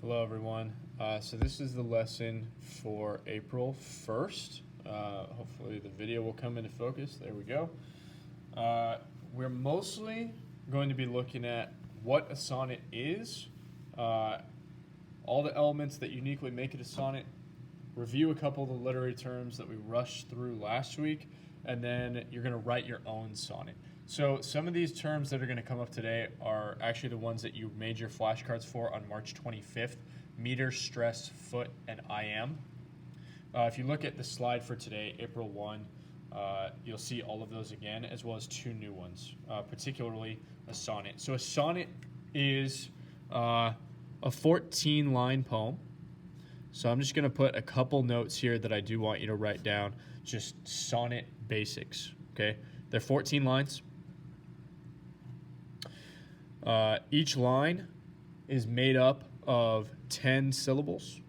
Hello everyone. So this is the lesson for April 1st. Hopefully the video will come into focus. There we go. We're mostly going to be looking at what a sonnet is, all the elements that uniquely make it a sonnet, review a couple of the literary terms that we rushed through last week, and then you're going to write your own sonnet. So some of these terms that are going to come up today are actually the ones that you made your flashcards for on March 25th: meter, stress, foot, and IM. If you look at the slide for today, April 1, you'll see all of those again, as well as two new ones, particularly a sonnet. So a sonnet is a 14-line poem. So I'm just going to put a couple notes here that I do want you to write down, just sonnet basics, okay? They're 14 lines. Each line is made up of 10 syllables.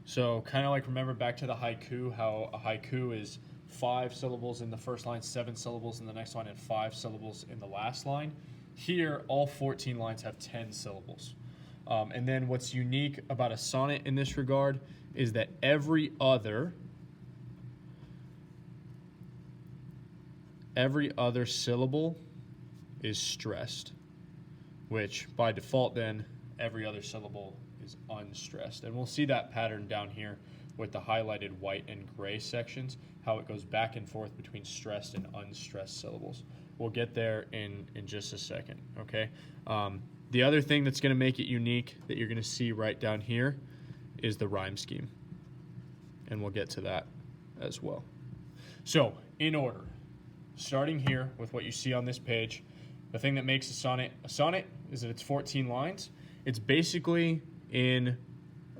So kind of like, remember back to the haiku, how a haiku is 5 syllables in the first line, 7 syllables in the next line, and 5 syllables in the last line. Here, all 14 lines have 10 syllables. And then what's unique about a sonnet in this regard is that every other syllable is stressed, which by default then every other syllable is unstressed. And we'll see that pattern down here with the highlighted white and gray sections, how it goes back and forth between stressed and unstressed syllables. We'll get there in just a second, okay? The other thing that's going to make it unique that you're going to see right down here is the rhyme scheme. And we'll get to that as well. So, in order, starting here with what you see on this page, the thing that makes a sonnet is that it's 14 lines. It's basically in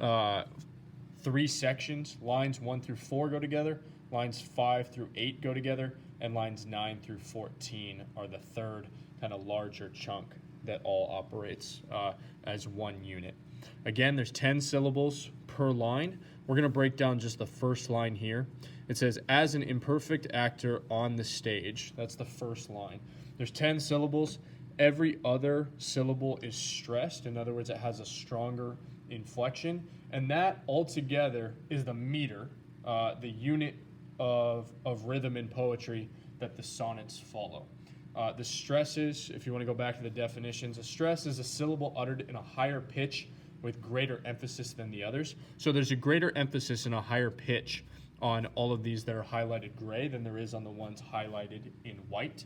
3 sections. Lines 1 through 4 go together, lines 5 through 8 go together, and lines 9 through 14 are the third kind of larger chunk that all operates as one unit. Again, there's 10 syllables per line. We're going to break down just the first line here. It says, as an imperfect actor on the stage. That's the first line. There's 10 syllables. Every other syllable is stressed. In other words, it has a stronger inflection. And that altogether is the meter, the unit of rhythm in poetry that the sonnets follow. The stresses, if you want to go back to the definitions, a stress is a syllable uttered in a higher pitch with greater emphasis than the others. So there's a greater emphasis and a higher pitch on all of these that are highlighted gray than there is on the ones highlighted in white.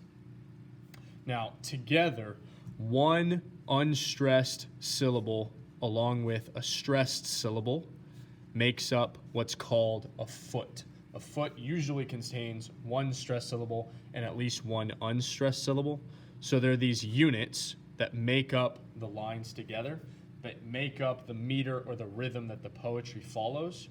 Now, together, one unstressed syllable along with a stressed syllable makes up what's called a foot. A foot usually contains one stressed syllable and at least one unstressed syllable. So there are these units that make up the lines together, that make up the meter or the rhythm that the poetry follows.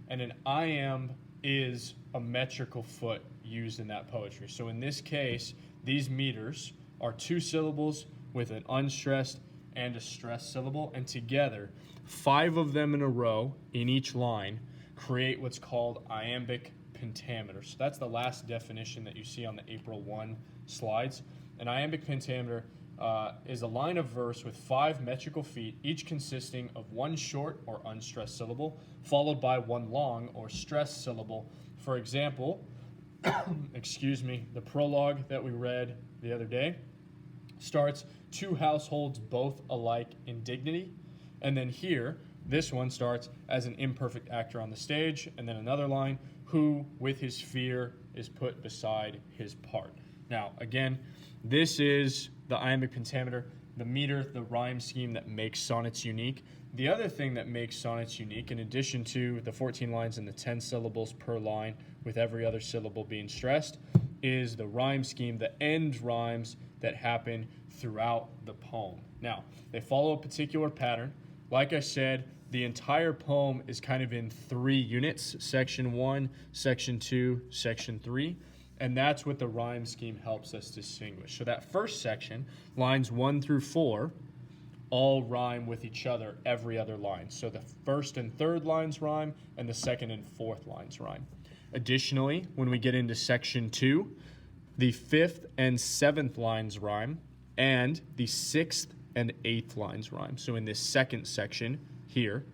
And an iamb is a metrical foot used in that poetry. So in this case, these meters are 2 syllables with an unstressed and a stressed syllable, and together, 5 of them in a row in each line create what's called iambic pentameter. So that's the last definition that you see on the April 1 slides. An iambic pentameter is a line of verse with 5 metrical feet, each consisting of one short or unstressed syllable, followed by one long or stressed syllable. For example, the prologue that we read the other day starts, 2 households both alike in dignity. And then here, this one starts, as an imperfect actor on the stage, and then another line, who with his fear is put beside his part. Now, again, this is the iambic pentameter, the meter, the rhyme scheme that makes sonnets unique. The other thing that makes sonnets unique, in addition to the 14 lines and the 10 syllables per line with every other syllable being stressed, is the rhyme scheme, the end rhymes that happen throughout the poem. Now, they follow a particular pattern. Like I said, the entire poem is kind of in 3 units, section 1, section 2, section 3, and that's what the rhyme scheme helps us distinguish. So that first section, lines 1 through 4, all rhyme with each other every other line. So the first and third lines rhyme, and the second and fourth lines rhyme. Additionally, when we get into section 2, the 5th and 7th lines rhyme, and the 6th and 8th lines rhyme. So in this second section here,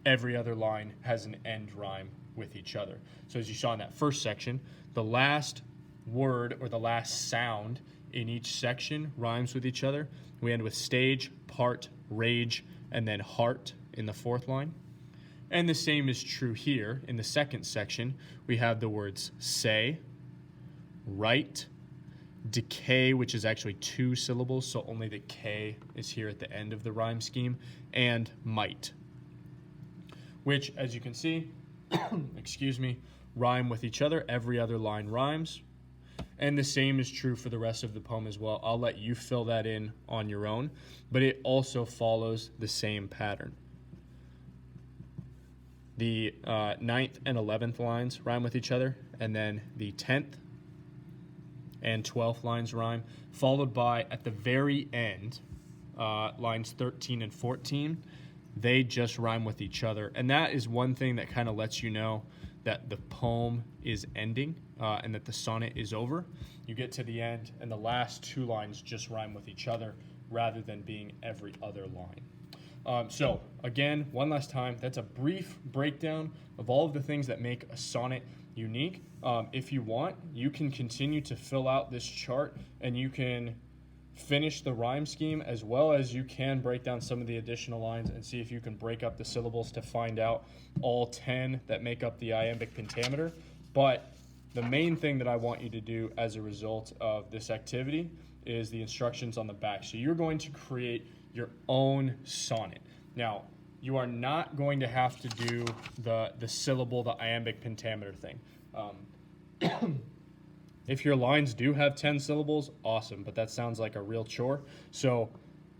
every other line has an end rhyme with each other. So as you saw in that first section, the last word or the last sound in each section rhymes with each other. We end with stage, part, rage, and then heart in the 4th line. And the same is true here. In the second section, we have the words say, write, decay, which is actually 2 syllables, so only the K is here at the end of the rhyme scheme, and might, which, as you can see, excuse me, rhyme with each other. Every other line rhymes. And the same is true for the rest of the poem as well. I'll let you fill that in on your own, but it also follows the same pattern. The 9th and 11th lines rhyme with each other, and then the 10th and 12th lines rhyme, followed by, at the very end, lines 13 and 14. They just rhyme with each other. And that is one thing that kind of lets you know that the poem is ending and that the sonnet is over. You get to the end, and the last 2 lines just rhyme with each other rather than being every other line. So, again, one last time, that's a brief breakdown of all of the things that make a sonnet unique. If you want, you can continue to fill out this chart, and you can finish the rhyme scheme as well as you can break down some of the additional lines and see if you can break up the syllables to find out all 10 that make up the iambic pentameter. But the main thing that I want you to do as a result of this activity is the instructions on the back. So you're going to create your own sonnet. Now, you are not going to have to do the syllable, the iambic pentameter thing. If your lines do have 10 syllables, awesome, but that sounds like a real chore. So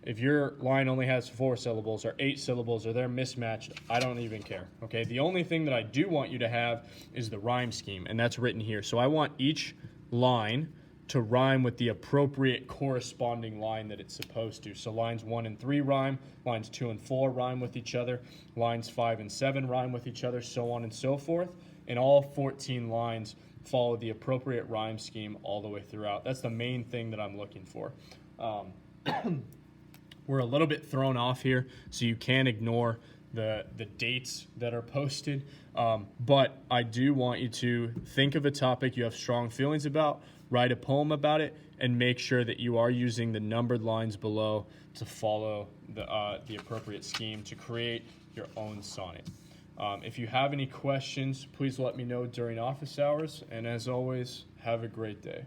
if your line only has 4 syllables or 8 syllables or they're mismatched, I don't even care, okay? The only thing that I do want you to have is the rhyme scheme, and that's written here. So I want each line to rhyme with the appropriate corresponding line that it's supposed to. So lines 1 and 3 rhyme, lines 2 and 4 rhyme with each other, lines 5 and 7 rhyme with each other, so on and so forth. And all 14 lines follow the appropriate rhyme scheme all the way throughout. That's the main thing that I'm looking for. We're a little bit thrown off here, so you can ignore the dates that are posted. But I do want you to think of a topic you have strong feelings about, write a poem about it, and make sure that you are using the numbered lines below to follow the appropriate scheme to create your own sonnet. If you have any questions, please let me know during office hours. And as always, have a great day.